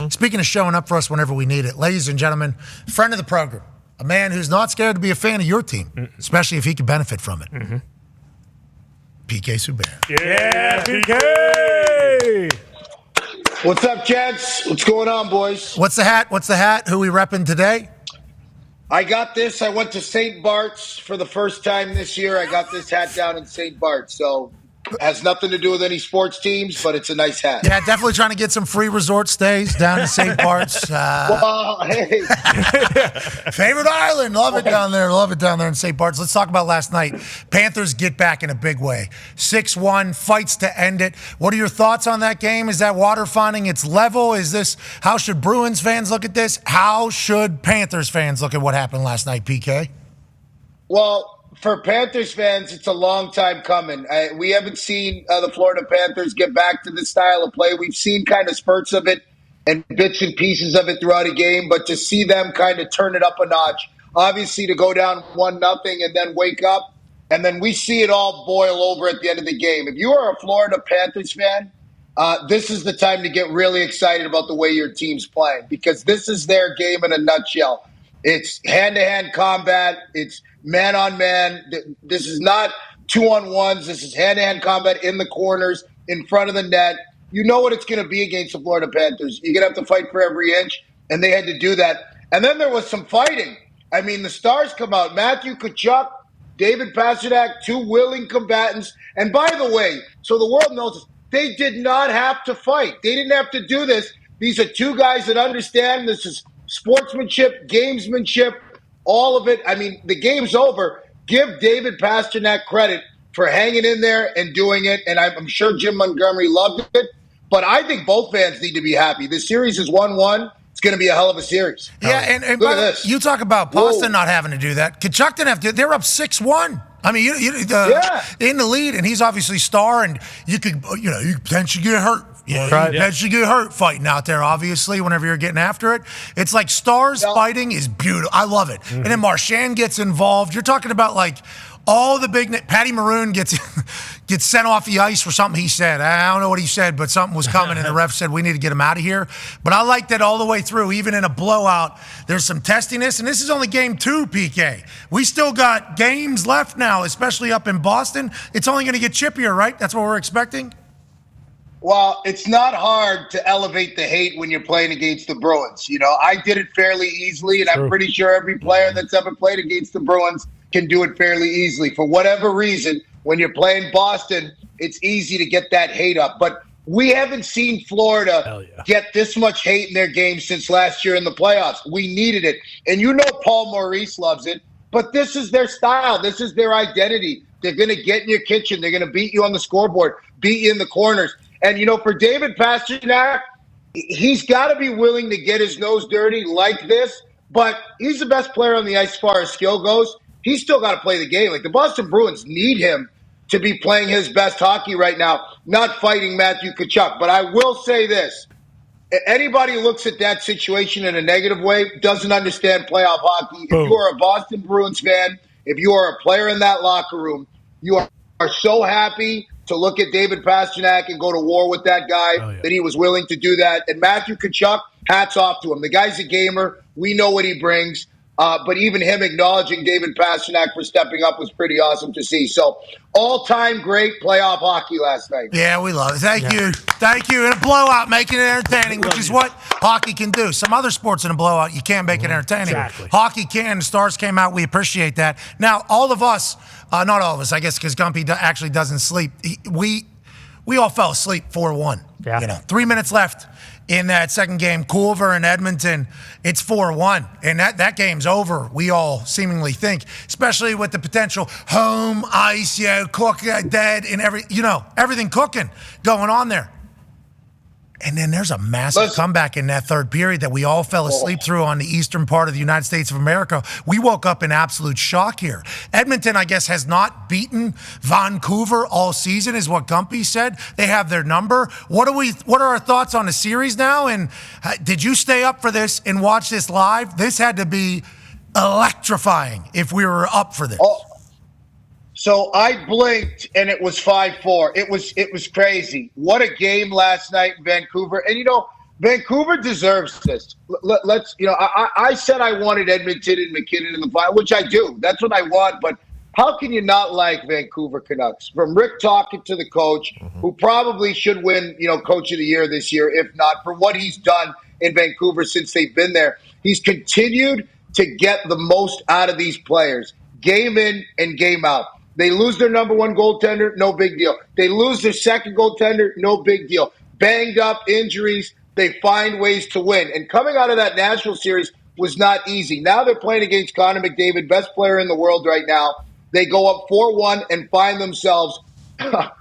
Speaking of showing up for us whenever we need it, ladies and gentlemen, friend of the program, a man who's not scared to be a fan of your team, especially if he can benefit from it. PK Subban. Yeah, PK! What's up, gents? What's going on, boys? What's the hat? Who we repping today? I got this. I went to St. Bart's for the first time this year. I got this hat down in St. Bart's. So has nothing to do with any sports teams, but it's a nice hat. Yeah, definitely trying to get some free resort stays down in St. Bart's. Well, hey. Favorite island. Love it down there. Love it down there in St. Bart's. Let's talk about last night. Panthers get back in a big way. 6-1, fights to end it. What are your thoughts on that game? Is that water finding its level? How should Bruins fans look at this? How should Panthers fans look at what happened last night, PK? Well, for Panthers fans, it's a long time coming. We haven't seen the Florida Panthers get back to this style of play. We've seen kind of spurts of it and bits and pieces of it throughout a game, but to see them kind of turn it up a notch, obviously to go down 1-0 and then wake up, and then we see it all boil over at the end of the game. If you are a Florida Panthers fan, this is the time to get really excited about the way your team's playing, because this is their game in a nutshell. It's hand-to-hand combat. It's man-on-man. This is not 2-on-1s. This is hand-to-hand combat in the corners, in front of the net. You know what it's going to be against the Florida Panthers. You're going to have to fight for every inch, and they had to do that. And then there was some fighting. I mean, the stars come out. Matthew Tkachuk, David Pastrnak, two willing combatants. And by the way, so the world knows this, they did not have to fight. They didn't have to do this. These are two guys that understand this is sportsmanship, gamesmanship, all of it. I mean, the game's over. Give David Pastrnak credit for hanging in there and doing it, and I'm sure Jim Montgomery loved it. But I think both fans need to be happy. This series is 1-1. It's going to be a hell of a series. Yeah, and look at this. You talk about Boston not having to do that. Tkachuk didn't have to. They're up 6-1. I mean, in the lead, and he's obviously star, and you could potentially get hurt. Yeah, right. You potentially get hurt fighting out there, obviously, whenever you're getting after it. It's like stars fighting is beautiful. I love it. And then Marchand gets involved. You're talking about like all the big – Patty Maroon gets sent off the ice for something he said. I don't know what he said, but something was coming, and the ref said, we need to get him out of here. But I like that all the way through. Even in a blowout, there's some testiness. And this is only game 2, PK. We still got games left now, especially up in Boston. It's only going to get chippier, right? That's what we're expecting? Well, it's not hard to elevate the hate when you're playing against the Bruins. You know, I did it fairly easily, and I'm pretty sure every player that's ever played against the Bruins can do it fairly easily. For whatever reason, when you're playing Boston, it's easy to get that hate up. But we haven't seen Florida get this much hate in their game since last year in the playoffs. We needed it. And you know Paul Maurice loves it, but this is their style. This is their identity. They're going to get in your kitchen. They're going to beat you on the scoreboard, beat you in the corners. And, you know, for David Pastrnak, he's got to be willing to get his nose dirty like this, but he's the best player on the ice as far as skill goes. He's still got to play the game. Like, the Boston Bruins need him to be playing his best hockey right now, not fighting Matthew Tkachuk. But I will say this. Anybody who looks at that situation in a negative way doesn't understand playoff hockey. If you are a Boston Bruins fan, if you are a player in that locker room, you are so happy to look at David Pastrnak and go to war with that guy that he was willing to do that. And Matthew Tkachuk, hats off to him. The guy's a gamer. We know what he brings. But even him acknowledging David Pastrnak for stepping up was pretty awesome to see. So, all-time great playoff hockey last night. Yeah, we love it. Thank you. Thank you. And a blowout, making it entertaining, which is what hockey can do. Some other sports in a blowout, you can't make it entertaining. Exactly. Hockey can. The Stars came out. We appreciate that. Now, all of us, not all of us, I guess, because Gumpy actually doesn't sleep. We all fell asleep 4-1. Yeah. 3 minutes left in that second game. Culver and Edmonton, it's 4-1. And that game's over, we all seemingly think, especially with the potential home ice, cook, dead, and everything cooking going on there. And then there's a massive comeback in that third period that we all fell asleep through on the eastern part of the United States of America. We woke up in absolute shock here. Edmonton, I guess, has not beaten Vancouver all season, is what Gumpy said. They have their number. What are our thoughts on the series now? And did you stay up for this and watch this live? This had to be electrifying if we were up for this. So I blinked and it was 5-4. It was crazy. What a game last night in Vancouver. And Vancouver deserves this. Let's, I said I wanted Edmonton and McKinnon in the final, which I do. That's what I want. But how can you not like Vancouver Canucks? From Rick Tocchet to the coach, who probably should win, Coach of the Year this year, if not for what he's done in Vancouver since they've been there. He's continued to get the most out of these players, game in and game out. They lose their number one goaltender, no big deal. They lose their second goaltender, no big deal. Banged up, injuries, they find ways to win. And coming out of that Nashville series was not easy. Now they're playing against Connor McDavid, best player in the world right now. They go up 4-1 and find themselves up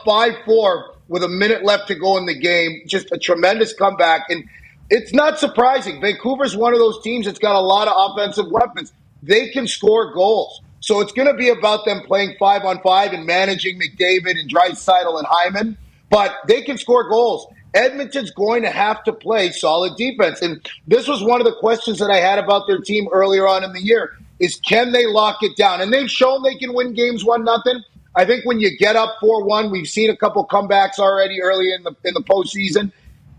5-4 with a minute left to go in the game. Just a tremendous comeback. And it's not surprising. Vancouver's one of those teams that's got a lot of offensive weapons. They can score goals. So it's going to be about them playing 5-on-5 and managing McDavid and Draisaitl and Hyman. But they can score goals. Edmonton's going to have to play solid defense. And this was one of the questions that I had about their team earlier on in the year, is can they lock it down? And they've shown they can win games 1-0. I think when you get up 4-1, we've seen a couple comebacks already early in the postseason.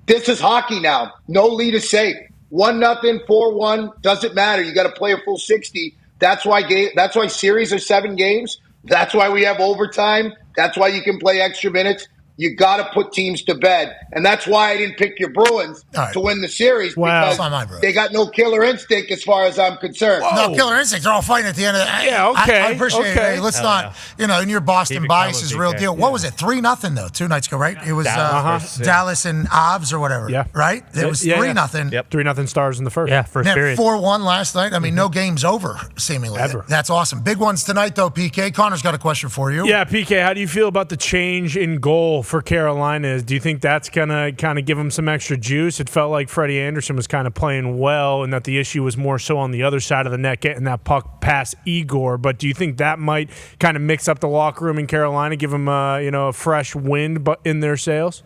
This is hockey now. No lead is safe. 1-0, 4-1, doesn't matter. You got to play a full 60. That's why series are 7 games. That's why we have overtime. That's why you can play extra minutes. You got to put teams to bed. And that's why I didn't pick your Bruins to win the series, because they got no killer instinct as far as I'm concerned. No killer instincts. They're all fighting at the end of the day. Yeah, okay. I appreciate it. Hey, let's not, and your Boston bias is real deal. Yeah. What was it? 3-0 though, 2 nights ago, right? It was Dallas and Avs or whatever, right? It was 3-0. Yep, 3-0 Stars in the first. Yeah, first period. 4-1 last night. I mean, no games over, seemingly. Ever. That's awesome. Big ones tonight, though, PK. Connor's got a question for you. Yeah, PK, how do you feel about the change in goal for Carolina? Do you think that's going to kind of give them some extra juice? It felt like Freddie Anderson was kind of playing well, and that the issue was more so on the other side of the net, getting that puck past Igor. But do you think that might kind of mix up the locker room in Carolina, give them a fresh wind in their sails?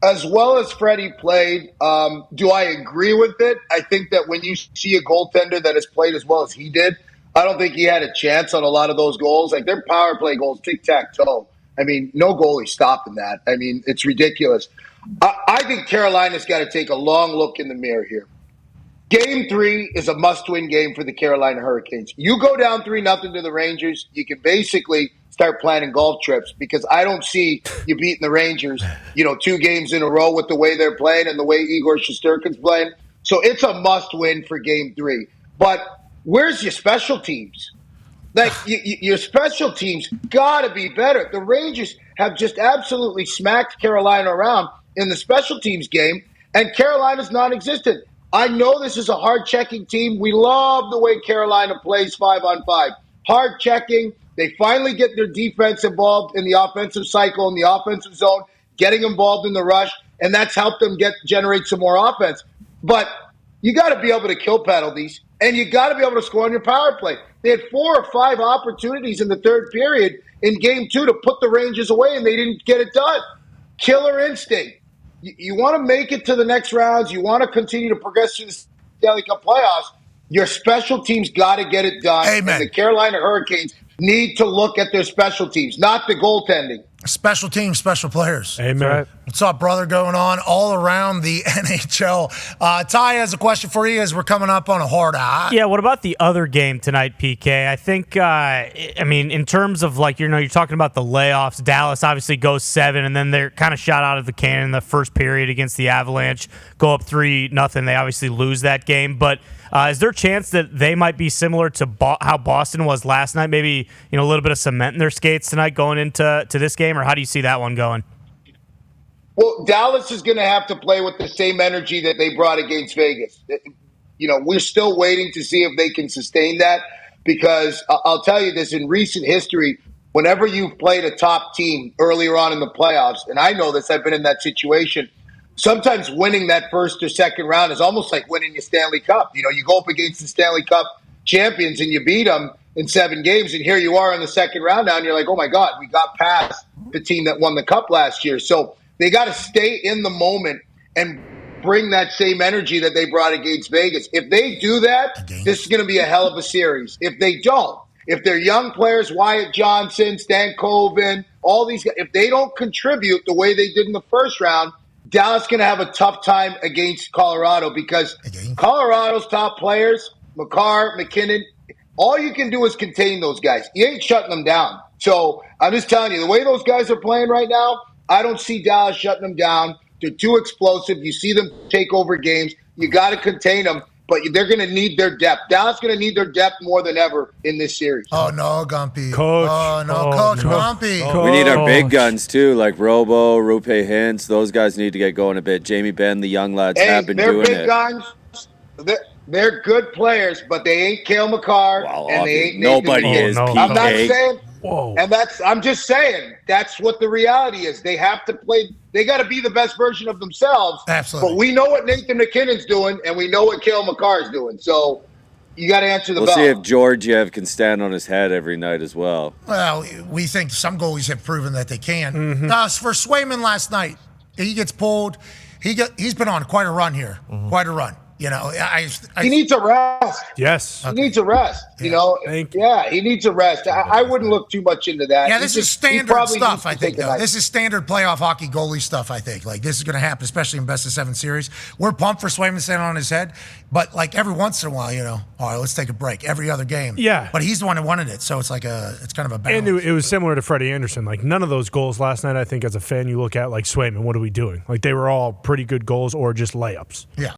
As well as Freddie played, do I agree with it? I think that when you see a goaltender that has played as well as he did, I don't think he had a chance on a lot of those goals. Like, their power play goals, tic-tac-toe. I mean, no goalie stopping that. I mean, it's ridiculous. I think Carolina's got to take a long look in the mirror here. Game 3 is a must-win game for the Carolina Hurricanes. You go down 3-0 to the Rangers, you can basically start planning golf trips, because I don't see you beating the Rangers, 2 games in a row with the way they're playing and the way Igor Shesterkin's playing. So it's a must-win for Game 3. But where's your special teams? Like, your special teams got to be better. The Rangers have just absolutely smacked Carolina around in the special teams game, and Carolina's non-existent. I know this is a hard-checking team. We love the way Carolina plays 5-on-5. Hard checking. They finally get their defense involved in the offensive cycle, in the offensive zone, getting involved in the rush, and that's helped them generate some more offense. But you got to be able to kill penalties, and you got to be able to score on your power play. They had 4 or 5 opportunities in the third period in Game 2 to put the Rangers away, and they didn't get it done. Killer instinct. You want to make it to the next rounds. You want to continue to progress to the Stanley Cup playoffs. Your special teams got to get it done. Amen. And the Carolina Hurricanes need to look at their special teams, not the goaltending. Special teams, special players. Amen. Right. What's up, brother? Going on all around the NHL. Ty has a question for you as we're coming up on a hard eye. Yeah, what about the other game tonight, PK? I think, in terms of, you're talking about the layoffs, Dallas obviously goes 7, and then they're kind of shot out of the cannon in the first period against the Avalanche, go up 3-0. They obviously lose that game. But is there a chance that they might be similar to how Boston was last night? Maybe, a little bit of cement in their skates tonight going into this game, or how do you see that one going? Well, Dallas is going to have to play with the same energy that they brought against Vegas. We're still waiting to see if they can sustain that, because I'll tell you this, in recent history, whenever you've played a top team earlier on in the playoffs, and I know this, I've been in that situation, sometimes winning that first or second round is almost like winning your Stanley Cup. You go up against the Stanley Cup champions and you beat them in 7 games, and here you are in the second round now, and you're like, oh my God, we got past the team that won the Cup last year. So they got to stay in the moment and bring that same energy that they brought against Vegas. If they do that, this is going to be a hell of a series. If they don't, if they're young players, Wyatt Johnson, Stan Coven, all these guys, if they don't contribute the way they did in the first round, Dallas going to have a tough time against Colorado because Colorado's top players, Makar, McKinnon, all you can do is contain those guys. You ain't shutting them down. So I'm just telling you, the way those guys are playing right now, I don't see Dallas shutting them down. They're too explosive. You see them take over games. You got to contain them, but they're going to need their depth. Dallas is going to need their depth more than ever in this series. Oh, no, Gumpy. Coach. Oh, no, Coach Gumpy. We need our big guns, too, like Robo, Rupe Hintz. Those guys need to get going a bit. Jamie Benn, the young lads have been doing it. They're big guns. They're good players, but they ain't Cale Makar, and they ain't nobody Nathan is. McKinnon. I'm not saying, Whoa. and I'm just saying that's what the reality is. They have to play. They got to be the best version of themselves. Absolutely. But we know what Nathan McKinnon's doing, and we know what Cale Makar's doing. So you got to answer the bell. We'll see if Georgiev can stand on his head every night as well. Well, we think some goalies have proven that they can. Mm-hmm. For Swayman last night, he gets pulled. He's been on quite a run here. Quite a run. You know, he needs a rest. Yes. He needs a rest. Yeah. You know, Thank you. yeah, he needs a rest. I wouldn't look too much into that. Yeah, this is standard stuff, I think, though. Night. This is standard playoff hockey goalie stuff, I think. Like, this is going to happen, especially in best-of-7 series. We're pumped for Swayman standing on his head, but, like, every once in a while, you know, all right, let's take a break. Every other game. Yeah. But he's the one who wanted it, so it's like it's kind of a balance. And it was similar to Freddie Anderson. Like, none of those goals last night, I think, as a fan, you look at, like, Swayman, what are we doing? Like, they were all pretty good goals or just layups. Yeah.